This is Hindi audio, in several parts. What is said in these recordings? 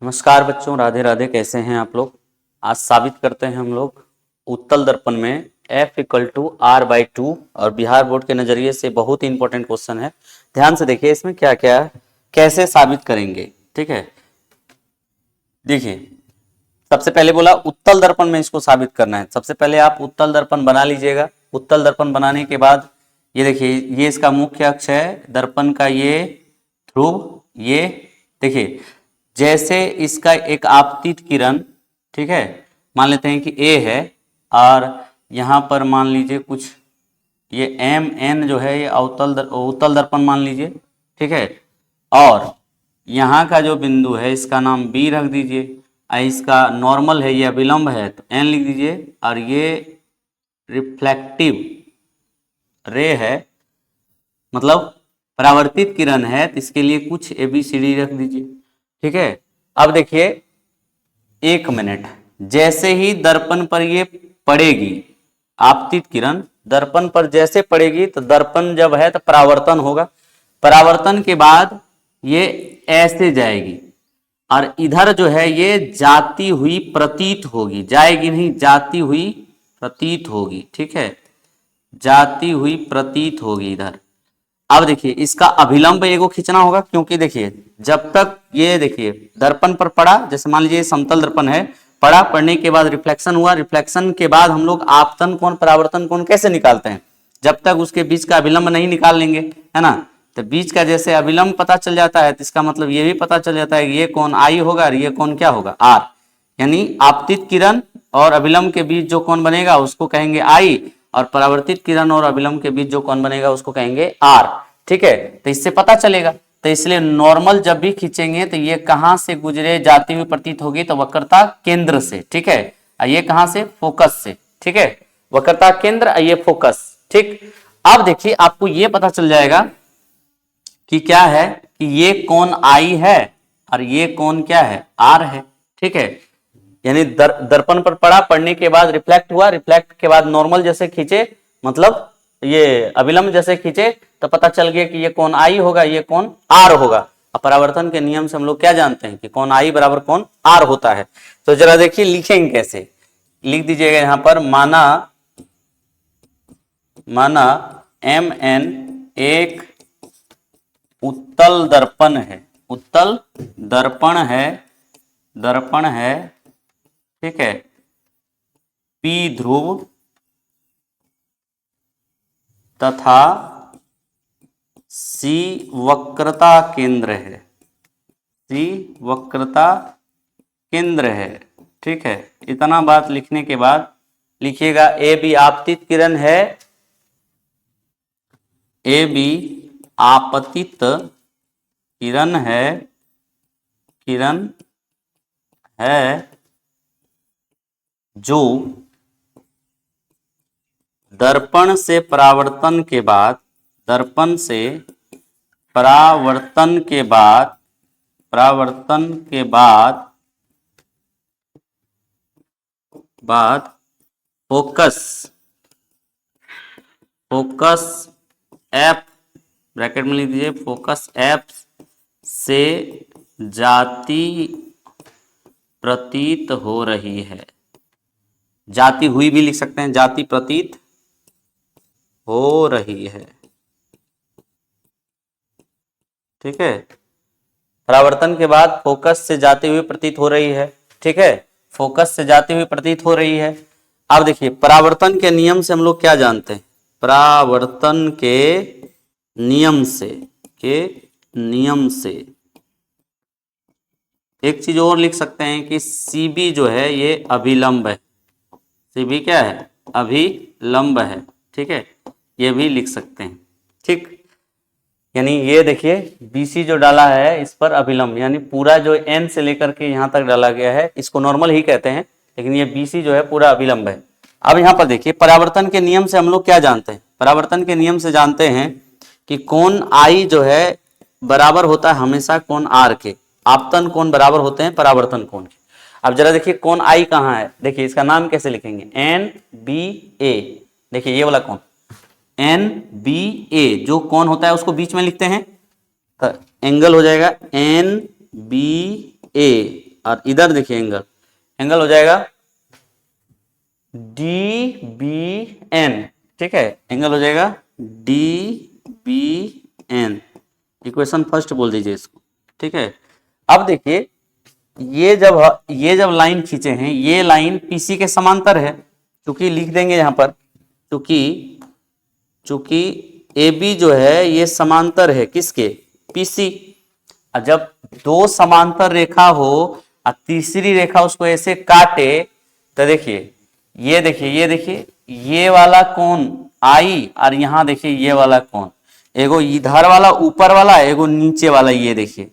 नमस्कार बच्चों, राधे राधे। कैसे हैं आप लोग। आज साबित करते हैं हम लोग उत्तल दर्पण में F इक्वल टू R/2 और बिहार बोर्ड के नज़रिए से बहुत ही इंपॉर्टेंट क्वेश्चन है। ध्यान से देखिए इसमें क्या क्या है, कैसे साबित करेंगे। ठीक है, देखिए सबसे पहले बोला उत्तल दर्पण में इसको साबित करना है। सबसे पहले आप उत्तल दर्पण बना लीजिएगा। उत्तल दर्पण बनाने के बाद ये देखिए, ये इसका मुख्य अक्ष है दर्पण का, ये ध्रुव, ये देखिए जैसे इसका एक आपतित किरण, ठीक है, मान लेते हैं कि A है और यहाँ पर मान लीजिए कुछ ये MN जो है ये उत्तल दर्पण मान लीजिए, ठीक है। और यहाँ का जो बिंदु है इसका नाम B रख दीजिए, इसका नॉर्मल है, ये अभिलंब है तो N लिख दीजिए, और ये रिफ्लेक्टिव रे है, मतलब परावर्तित किरण है, तो इसके लिए कुछ ABCD रख दीजिए। ठीक है, अब देखिए 1 मिनट, जैसे ही दर्पण पर ये पड़ेगी आपतित किरण, दर्पण पर जैसे पड़ेगी तो दर्पण जब है तो परावर्तन होगा। परावर्तन के बाद ये ऐसे जाएगी और इधर जो है ये जाती हुई प्रतीत होगी, जाएगी नहीं, जाती हुई प्रतीत होगी। ठीक है, जाती हुई प्रतीत होगी इधर। अब देखिए इसका अभिलंब एगो खींचना होगा, क्योंकि देखिए जब तक ये देखिए दर्पण पर पड़ा, जैसे मान लीजिए समतल दर्पण है, पड़ा, पड़ने के बाद रिफ्लेक्शन हुआ, रिफ्लेक्शन के बाद हम लोग आपतन कोण परावर्तन कोण कैसे निकालते हैं, जब तक उसके बीच का अभिलंब नहीं निकाल लेंगे, है ना। तो बीच का जैसे अभिलंब पता चल जाता है तो इसका मतलब ये भी पता चल जाता है कि ये कोण I होगा और ये कोण क्या होगा R, यानी आपतित किरण और अभिलंब के बीच जो कोण बनेगा उसको कहेंगे I, और परावर्तित किरण और अभिलंब के बीच जो कोण बनेगा उसको कहेंगे R। ठीक है, तो इससे पता चलेगा। तो इसलिए नॉर्मल जब भी खींचेंगे तो ये कहां से गुजरे, जाती हुई प्रतीत होगी तो वक्रता केंद्र से। ठीक है, ये कहां से, फोकस से। ठीक है, वक्रता केंद्र, ये फोकस। ठीक, अब देखिए आपको ये पता चल जाएगा कि क्या है कि ये कोण I है और ये कोण क्या है, R है। ठीक है, यानी दर्पण पर पड़ा, पड़ने के बाद रिफ्लेक्ट हुआ, रिफ्लेक्ट के बाद नॉर्मल जैसे खींचे, मतलब ये अभिलंब जैसे खींचे तो पता चल गया कि ये कोण I होगा, ये कोण R होगा। अब परावर्तन के नियम से हम लोग क्या जानते हैं कि कोण I बराबर कोण R होता है। तो जरा देखिए लिखेंगे कैसे, लिख दीजिएगा यहां पर, माना MN एक उत्तल दर्पण है, उत्तल दर्पण है। ठीक है, P ध्रुव तथा C वक्रता केंद्र है, C वक्रता केंद्र है। ठीक है, इतना बात लिखने के बाद लिखिएगा AB आपतित किरण है, AB आपतित किरण है जो दर्पण से परावर्तन के बाद, दर्पण से परावर्तन के बाद फोकस F ब्रैकेट में लिख दीजिए, फोकस F से जाती प्रतीत हो रही है, जाती हुई भी लिख सकते हैं, जाती प्रतीत हो रही है। ठीक है, परावर्तन के बाद फोकस से जाती हुई प्रतीत हो रही है। ठीक है, फोकस से जाती हुई प्रतीत हो रही है। अब देखिए परावर्तन के नियम से हम लोग क्या जानते हैं, परावर्तन के नियम से एक चीज और लिख सकते हैं कि CB जो है ये अभिलंब है, CB क्या है, अभिलंब है। ठीक है, ये भी लिख सकते हैं। ठीक, यानी ये देखिए BC जो डाला है इस पर अभिलंब, यानी पूरा जो N से लेकर के यहाँ तक डाला गया है इसको नॉर्मल ही कहते हैं, लेकिन ये BC जो है पूरा अभिलंब है। अब यहाँ पर देखिए परावर्तन के नियम से हम लोग क्या जानते हैं, परावर्तन के नियम से जानते हैं कि कोण I जो है बराबर होता है हमेशा कोण R के, आपतन कोण बराबर होते हैं परावर्तन कोण के। अब जरा देखिए कोण I कहाँ है, देखिए इसका नाम कैसे लिखेंगे, NBA। देखिए ये वाला कोण NBA जो कोण होता है उसको बीच में लिखते हैं, तो एंगल हो जाएगा NBA, और इधर देखिए एंगल, एंगल हो जाएगा डी बी एन, ठीक है, एंगल हो जाएगा D B N, equation first बोल दीजिए इसको, ठीक है। अब देखिए ये जब लाइन खींचे हैं, ये लाइन पीसी के समांतर है, क्योंकि लिख देंगे यहां पर, चूंकि ए बी जो है ये समांतर है किसके, पीसी। और जब दो समांतर रेखा हो और तीसरी रेखा उसको ऐसे काटे, तो देखिए ये वाला कोण आई, और यहां देखिए ये वाला कोण, एगो इधर वाला ऊपर वाला, एगो नीचे वाला, ये देखिए,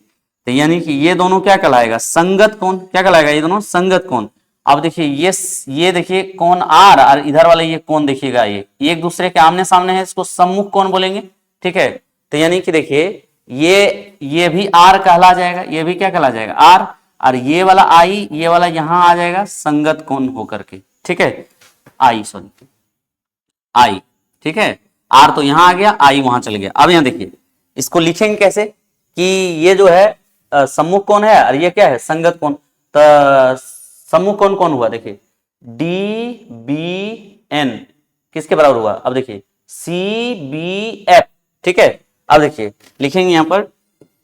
तो यानी कि ये दोनों क्या कहलाएगा, संगत कोण, क्या कहलाएगा, ये दोनों संगत कोण। अब देखिए ये देखिए कोण आर, और इधर वाला ये कोण देखिएगा, ये एक दूसरे के आमने सामने है, इसको सम्मुख कोण बोलेंगे, ठीक है। तो यानी कि देखिए ये भी आर कहला जाएगा, ये भी क्या कहला जाएगा, आर, और ये वाला आई, ये वाला यहां आ जाएगा संगत कोण होकर के, ठीक है, आई, ठीक है, आर तो यहां आ गया, आई वहां चल गया। अब यहां देखिए इसको लिखेंगे कैसे, कि ये जो है सम्मुख कोण है, और ये क्या है, संगत कोण। तो सम्मुख कोण कौन हुआ, देखिए डी बी एन किसके बराबर हुआ, अब देखिए सी बी एफ, ठीक है। अब देखिए लिखेंगे यहां पर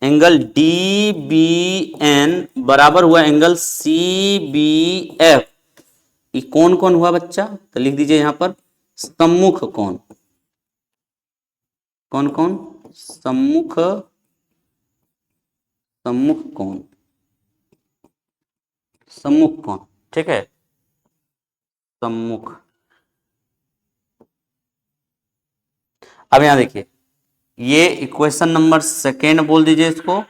एंगल डी बी एन बराबर हुआ एंगल सी बी एफ, ये कौन कौन हुआ बच्चा, तो लिख दीजिए यहां पर सम्मुख कोण, कौन कौन, सम्मुख कोण, सम्मुख कोण, ठीक है, सम्मुख। अब यहां देखिए ये इक्वेशन नंबर सेकेंड बोल दीजिए इसको।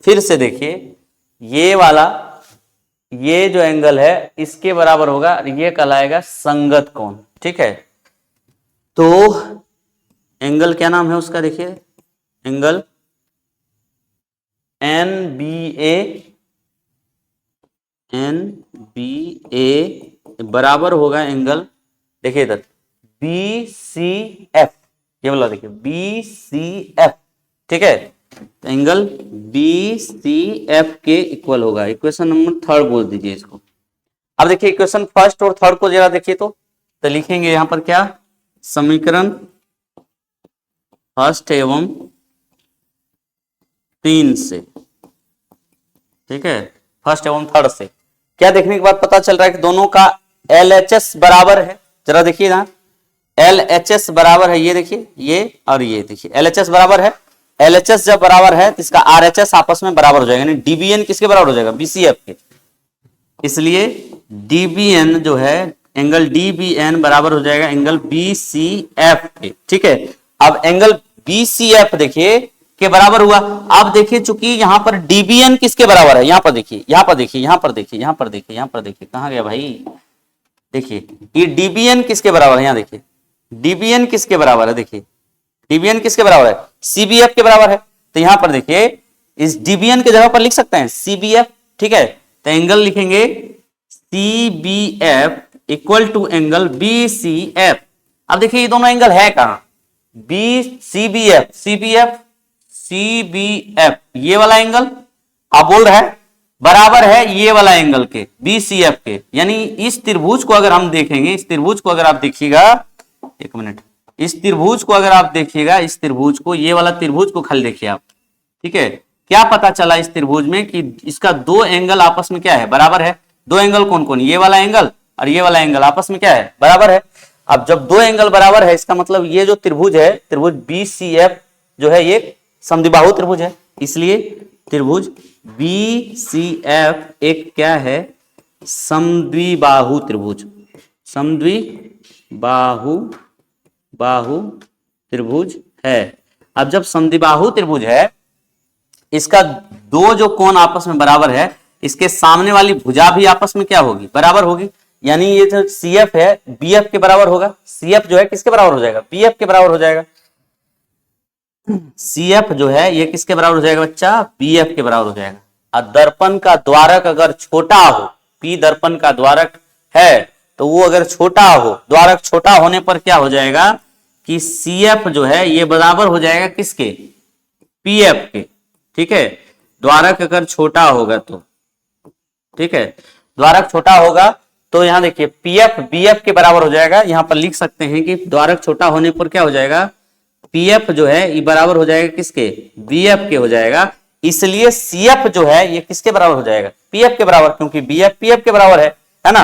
फिर से देखिए ये वाला, ये जो एंगल है इसके बराबर होगा, ये कहलाएगा संगत कोण, ठीक है। तो एंगल क्या नाम है उसका, देखिए एंगल एन बी ए बराबर होगा एंगल, देखिए इधर बी सी एफ, ये बोला देखिए बी सी एफ, ठीक है, तो एंगल बी सी एफ के इक्वल होगा, इक्वेशन नंबर थर्ड बोल दीजिए इसको। अब देखिए इक्वेशन फर्स्ट और थर्ड को जरा देखिए, तो लिखेंगे यहां पर क्या, समीकरण फर्स्ट एवं 3 से, ठीक है, फर्स्ट एवं थर्ड से क्या देखने के बाद पता चल रहा है कि दोनों का LHS बराबर है, जरा देखिए यहां LHS बराबर है, ये देखिए ये और ये देखिए LHS बराबर है। LHS जब बराबर है तो इसका RHS आपस में बराबर हो जाएगा, यानी DBN किसके बराबर हो जाएगा, BCF के, इसलिए DBN जो है एंगल DBN बराबर हो जाएगा एंगल BCF के, ठीक है। अब एंगल BCF देखिए के बराबर हुआ। अब देखिए चूंकि यहां पर DBN किसके बराबर है, यहां पर देखिए, यहां पर देखिए, यहां पर देखिए, यहां पर देखिए, यहां पर देखिए, कहां गया भाई, देखिए ये DBN किसके बराबर है, यहां देखिए DBN किसके बराबर है, देखिए DBN किसके बराबर है, CBF के बराबर है। तो यहां पर देखिए इस DBN के जगह पर लिख सकते हैं CBF, ठीक है। तो एंगल लिखेंगे CBF equal to angle BCF। अब देखिए ये दोनों एंगल है कहां, CBF, ये वाला एंगल अब बोल रहा है बराबर है ये वाला एंगल के BCF के, यानी इस त्रिभुज को अगर हम देखेंगे, इस त्रिभुज को अगर आप देखिएगा, एक मिनट, इस त्रिभुज को अगर आप देखिएगा, इस त्रिभुज को, ये वाला त्रिभुज को खाली देखिए आप, ठीक है। क्या पता चला इस त्रिभुज में कि इसका दो एंगल आपस में क्या है, बराबर है। दो एंगल कौन कौन, ये वाला एंगल और ये वाला एंगल आपस में क्या है, बराबर है। अब जब दो एंगल बराबर है इसका मतलब ये जो त्रिभुज है, त्रिभुज BCF जो है ये समद्विबाहु त्रिभुज है, इसलिए त्रिभुज BCF एक क्या है, समद्विबाहु त्रिभुज, बाहु त्रिभुज है। अब जब समद्विबाहु त्रिभुज है, इसका दो जो कोण आपस में बराबर है, इसके सामने वाली भुजा भी आपस में क्या होगी, बराबर होगी, यानी ये जो CF है BF के बराबर होगा। CF जो है किसके बराबर हो जाएगा, BF के बराबर हो जाएगा। CF जो है ये किसके बराबर हो जाएगा बच्चा, BF के बराबर हो जाएगा। और दर्पण का द्वारक अगर छोटा हो, P दर्पण का द्वारक है तो वो अगर छोटा हो, द्वारक छोटा होने पर क्या हो जाएगा कि CF जो है ये बराबर हो जाएगा किसके, PF के, ठीक है। द्वारक अगर छोटा होगा तो ठीक है, द्वारक छोटा होगा तो यहाँ देखिए पीएफ बीएफ के बराबर हो जाएगा। यहाँ पर लिख सकते हैं कि द्वारक छोटा होने पर क्या हो जाएगा, पीएफ जो है ये बराबर हो जाएगा किसके, बीएफ के हो जाएगा। इसलिए सीएफ जो है ये किसके बराबर हो जाएगा, पीएफ के बराबर, क्योंकि बीएफ पीएफ के बराबर है ना।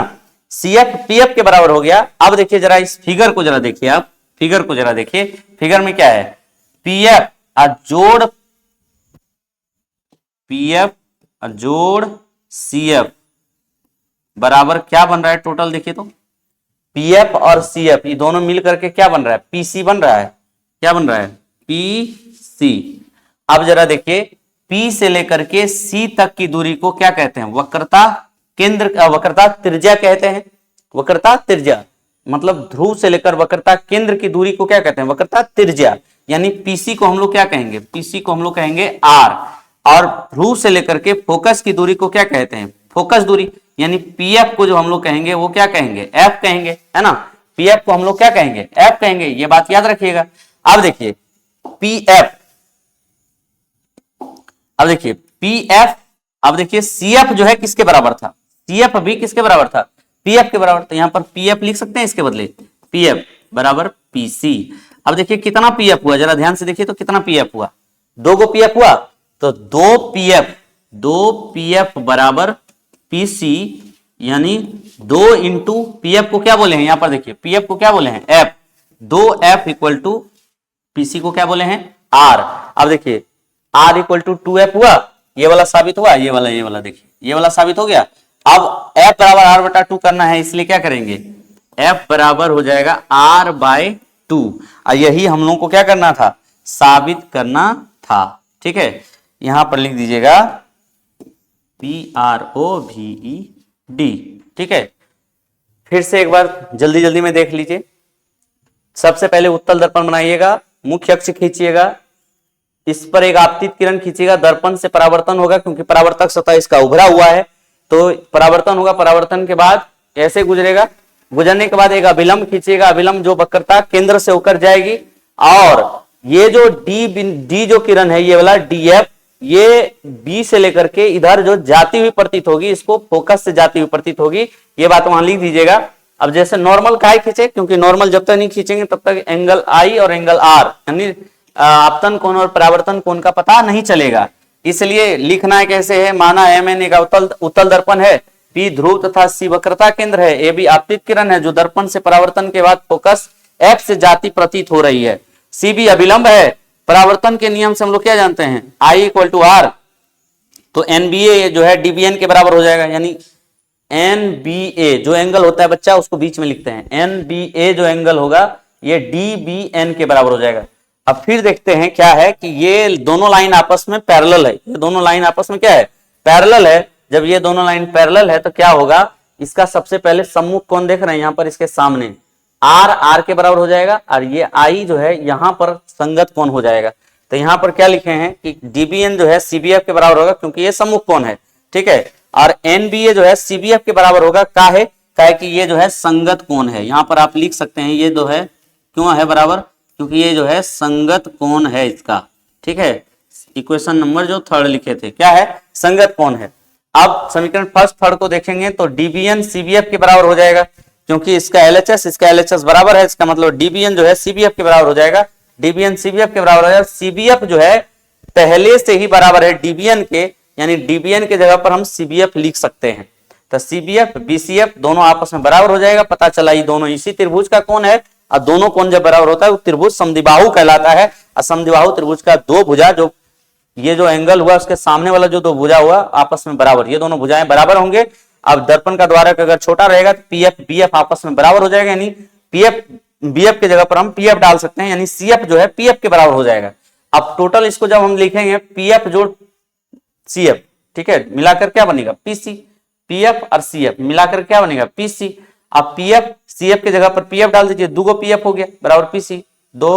सीएफ पीएफ के बराबर हो गया। अब देखिए जरा इस फिगर को जरा देखिए, आप फिगर को जरा देखिए, फिगर में क्या है, पीएफ जोड़ पीएफ जोड़ सीएफ बराबर क्या बन रहा है, टोटल देखिए तो पीएफ और सीएफ ये दोनों मिल करके क्या बन रहा है, पीसी बन रहा है। क्या बन रहा है, पीसी। अब जरा देखिए पी से लेकर के सी तक की दूरी को क्या कहते हैं, वक्रता केंद्र, वक्रता त्रिज्या कहते हैं। वक्रता त्रिज्या मतलब ध्रुव से लेकर वक्रता केंद्र की दूरी को क्या कहते हैं, वक्रता त्रिज्या। यानी पीसी को हम लोग क्या कहेंगे, पीसी को हम लोग कहेंगे आर। और ध्रुव से लेकर के फोकस की दूरी को क्या कहते हैं, फोकस दूरी। यानी पीएफ को जो हम लोग कहेंगे वो क्या कहेंगे, एफ कहेंगे, है ना। पीएफ को हम लोग क्या कहेंगे, एफ कहेंगे, ये बात याद रखिएगा। अब देखिए पीएफ, अब देखिए पीएफ, अब देखिए सीएफ जो है किसके बराबर था, सीएफ भी किसके बराबर था, पीएफ के बराबर। तो यहां पर पीएफ लिख सकते हैं इसके बदले, पीएफ बराबर पीसी। अब देखिए कितना पीएफ हुआ, जरा ध्यान से देखिए तो कितना पीएफ हुआ, 2 गो पीएफ हुआ। तो 2 पीएफ बराबर पीसी, यानी 2 इंटू पीएफ को क्या बोले हैं, यहां पर देखिए पीएफ को क्या बोले हैं, F. 2F equal to PC को क्या बोले हैं, आर। अब देखिए आर इक्वल टू 2F हुआ, ये वाला साबित हुआ, ये वाला देखिए ये वाला साबित हो गया। अब F बराबर R बटा 2 करना है, इसलिए क्या करेंगे, F बराबर हो जाएगा R बाय 2। यही हम लोगों को क्या करना था, साबित करना था। ठीक है, यहां पर लिख दीजिएगा PROVED। ठीक है, फिर से एक बार जल्दी जल्दी में देख लीजिए। सबसे पहले उत्तल दर्पण बनाइएगा, मुख्य अक्ष खींचिएगा, इस पर एक आपतित किरण खींचिएगा, दर्पण से परावर्तन होगा क्योंकि परावर्तक सतह इसका उभरा हुआ है, तो परावर्तन होगा। परावर्तन के बाद ऐसे गुजरेगा, गुजरने के बाद एक अभिलंब खींचिएगा, अभिलंब जो वक्रता केंद्र से होकर जाएगी। और ये जो डी जो किरण है, ये वाला डीएफ, ये बी से लेकर के इधर जो जाती हुई प्रतीत होगी, इसको फोकस से जाती हुई प्रतीत होगी, ये बात वहां लिख दीजिएगा। अब जैसे नॉर्मल काहे खींचे, क्योंकि नॉर्मल जब तक नहीं खींचेंगे तब तक एंगल आई और एंगल आर यानी आपतन कोण और परावर्तन कोण का पता नहीं चलेगा। इसलिए लिखना है कैसे है, माना MN का उत्तल दर्पण है, P ध्रुव तथा C वक्रता केंद्र है, AB आपतित किरण है जो दर्पण से परावर्तन के बाद फोकस F से जाती प्रतीत हो रही है, CB अभिलंब है। परावर्तन के नियम से हम लोग क्या जानते हैं, I इक्वल टू R, तो NBA जो है DBN के बराबर हो जाएगा। यानी NBA जो एंगल होता है बच्चा उसको बीच में लिखते हैं, NBA जो एंगल होगा ये DBN के बराबर हो जाएगा। अब फिर देखते हैं क्या है कि ये दोनों लाइन आपस में पैरेलल है, ये दोनों लाइन आपस में क्या है, पैरेलल है। जब ये दोनों लाइन पैरेलल है तो क्या होगा, इसका सबसे पहले सम्मुख कोण देख रहे हैं यहाँ पर, इसके सामने R के बराबर हो जाएगा, और ये I जो है यहाँ पर संगत कोण हो जाएगा। तो यहाँ पर क्या लिखे हैं कि DBN जो है CBF के बराबर होगा क्योंकि ये सम्मुख कोण है। ठीक है, और NBA जो है CBF के बराबर होगा, काहे कि ये जो है संगत कोण है। यहाँ पर आप लिख सकते हैं ये जो है क्यों है बराबर, क्योंकि ये जो है संगत कोण है इसका। ठीक है, इक्वेशन नंबर जो 3 लिखे थे क्या है, संगत कोण है। अब समीकरण फर्स्ट थर्ड को देखेंगे तो DBN CBF के बराबर हो जाएगा क्योंकि इसका LHS बराबर है, इसका मतलब DBN जो है CBF के बराबर हो जाएगा। DBN CBF के बराबर हो जाएगा, CBF जो है पहले से ही बराबर है DBN के, यानी DBN के जगह पर हम CBF लिख सकते हैं। तो CBF BCF दोनों आपस में बराबर हो जाएगा। पता चला ये दोनों इसी त्रिभुज का कोण है, और दोनों कोण जब बराबर होता है वो त्रिभुज समद्विबाहु कहलाता है। और समद्विबाहु त्रिभुज का दो भुजा, जो ये जो एंगल हुआ उसके सामने वाला जो दो भुजा हुआ आपस में बराबर, ये दोनों भुजाएं बराबर होंगे। अब दर्पण का द्वारक अगर छोटा रहेगा तो PF BF आपस में बराबर हो जाएगा, यानी PF BF की जगह पर हम PF डाल सकते हैं, यानी CF जो है PF के बराबर हो जाएगा। अब टोटल इसको जब हम लिखेंगे PF जोड़ CF, ठीक है, मिलाकर क्या बनेगा PC, PF और CF मिलाकर क्या बनेगा PC। अब PF CF की जगह पर PF डाल दीजिए, 2 गो PF हो गया बराबर PC। 2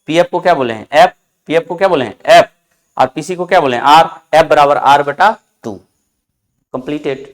PF को क्या बोले हैं F, PF को क्या बोले हैं F, और PC को क्या बोले हैं R। F बराबर R बटा 2। कंप्लीटेड।